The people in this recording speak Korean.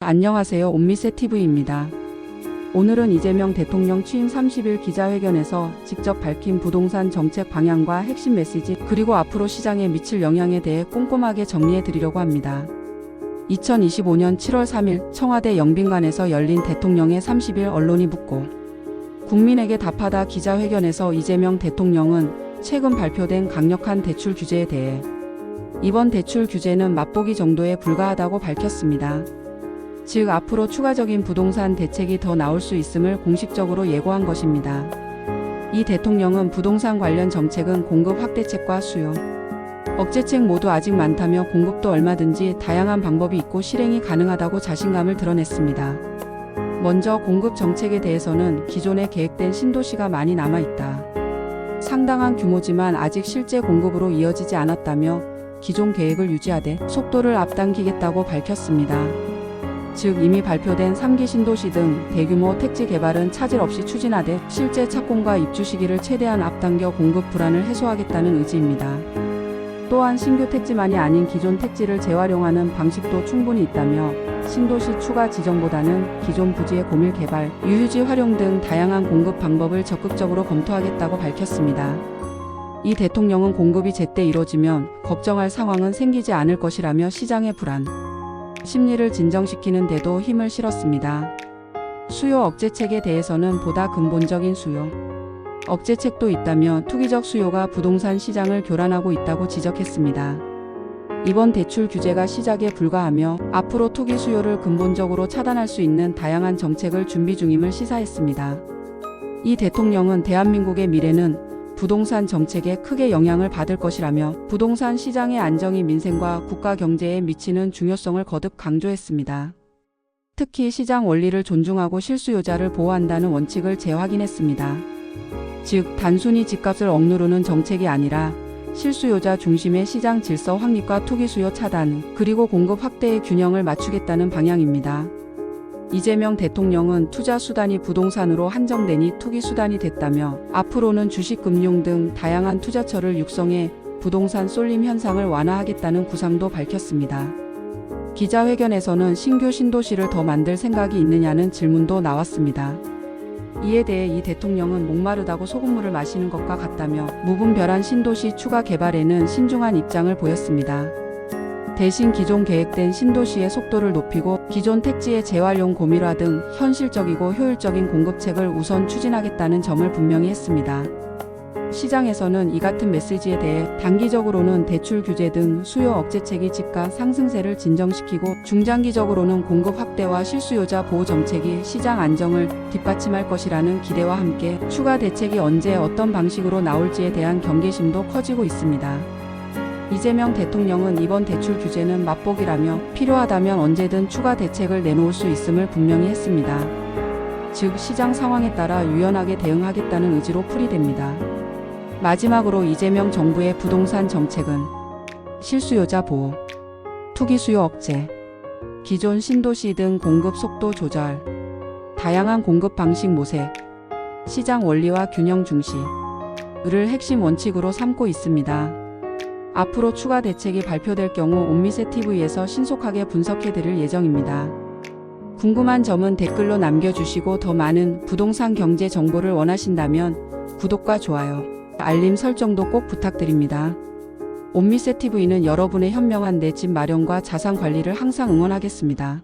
안녕하세요. 옴미세TV입니다. 오늘은 이재명 대통령 취임 30일 기자회견에서 직접 밝힌 부동산 정책 방향과 핵심 메시지 그리고 앞으로 시장에 미칠 영향에 대해 꼼꼼하게 정리해 드리려고 합니다. 2025년 7월 3일 청와대 영빈관에서 열린 대통령의 30일 언론이 묻고 국민에게 답하다 기자회견에서 이재명 대통령은 최근 발표된 강력한 대출 규제에 대해 이번 대출 규제는 맛보기 정도에 불과하다고 밝혔습니다. 즉 앞으로 추가적인 부동산 대책이 더 나올 수 있음을 공식적으로 예고한 것입니다. 이 대통령은 부동산 관련 정책은 공급 확대책과 수요 억제책 모두 아직 많다며 공급도 얼마든지 다양한 방법이 있고 실행이 가능하다고 자신감을 드러냈습니다. 먼저 공급 정책에 대해서는 기존에 계획된 신도시가 많이 남아있다. 상당한 규모지만 아직 실제 공급으로 이어지지 않았다며 기존 계획을 유지하되 속도를 앞당기겠다고 밝혔습니다. 즉 이미 발표된 3기 신도시 등 대규모 택지 개발은 차질 없이 추진하되 실제 착공과 입주 시기를 최대한 앞당겨 공급 불안을 해소하겠다는 의지입니다. 또한 신규 택지만이 아닌 기존 택지를 재활용하는 방식도 충분히 있다며 신도시 추가 지정보다는 기존 부지의 고밀 개발, 유휴지 활용 등 다양한 공급 방법을 적극적으로 검토하겠다고 밝혔습니다. 이 대통령은 공급이 제때 이뤄지면 걱정할 상황은 생기지 않을 것이라며 시장의 불안 심리를 진정시키는 데도 힘을 실었습니다. 수요 억제책에 대해서는 보다 근본적인 수요 억제책도 있다며 투기적 수요가 부동산 시장을 교란하고 있다고 지적했습니다. 이번 대출 규제가 시작에 불과하며 앞으로 투기 수요를 근본적으로 차단할 수 있는 다양한 정책을 준비 중임을 시사했습니다. 이 대통령은 대한민국의 미래는 부동산 정책에 크게 영향을 받을 것이라며 부동산 시장의 안정이 민생과 국가 경제에 미치는 중요성을 거듭 강조했습니다. 특히 시장 원리를 존중하고 실수요자를 보호한다는 원칙을 재확인했습니다. 즉 단순히 집값을 억누르는 정책이 아니라 실수요자 중심의 시장 질서 확립과 투기 수요 차단 그리고 공급 확대의 균형을 맞추겠다는 방향입니다. 이재명 대통령은 투자 수단이 부동산으로 한정되니 투기 수단이 됐다며 앞으로는 주식, 금융 등 다양한 투자처를 육성해 부동산 쏠림 현상을 완화하겠다는 구상도 밝혔습니다. 기자회견에서는 신규 신도시를 더 만들 생각이 있느냐는 질문도 나왔습니다. 이에 대해 이 대통령은 목마르다고 소금물을 마시는 것과 같다며 무분별한 신도시 추가 개발에는 신중한 입장을 보였습니다. 대신 기존 계획된 신도시의 속도를 높이고 기존 택지의 재활용 고밀화 등 현실적이고 효율적인 공급책을 우선 추진하겠다는 점을 분명히 했습니다. 시장에서는 이 같은 메시지에 대해 단기적으로는 대출 규제 등 수요 억제책이 집가 상승세를 진정시키고 중장기적으로는 공급 확대와 실수요자 보호 정책이 시장 안정을 뒷받침할 것이라는 기대와 함께 추가 대책이 언제 어떤 방식으로 나올지에 대한 경계심도 커지고 있습니다. 이재명 대통령은 이번 대출 규제는 맛보기라며 필요하다면 언제든 추가 대책을 내놓을 수 있음을 분명히 했습니다. 즉 시장 상황에 따라 유연하게 대응하겠다는 의지로 풀이됩니다. 마지막으로 이재명 정부의 부동산 정책은 실수요자 보호, 투기 수요 억제, 기존 신도시 등 공급 속도 조절, 다양한 공급 방식 모색, 시장 원리와 균형 중시를 핵심 원칙으로 삼고 있습니다. 앞으로 추가 대책이 발표될 경우 옴미세TV에서 신속하게 분석해드릴 예정입니다. 궁금한 점은 댓글로 남겨주시고 더 많은 부동산 경제 정보를 원하신다면 구독과 좋아요, 알림 설정도 꼭 부탁드립니다. 옴미세TV는 여러분의 현명한 내 집 마련과 자산 관리를 항상 응원하겠습니다.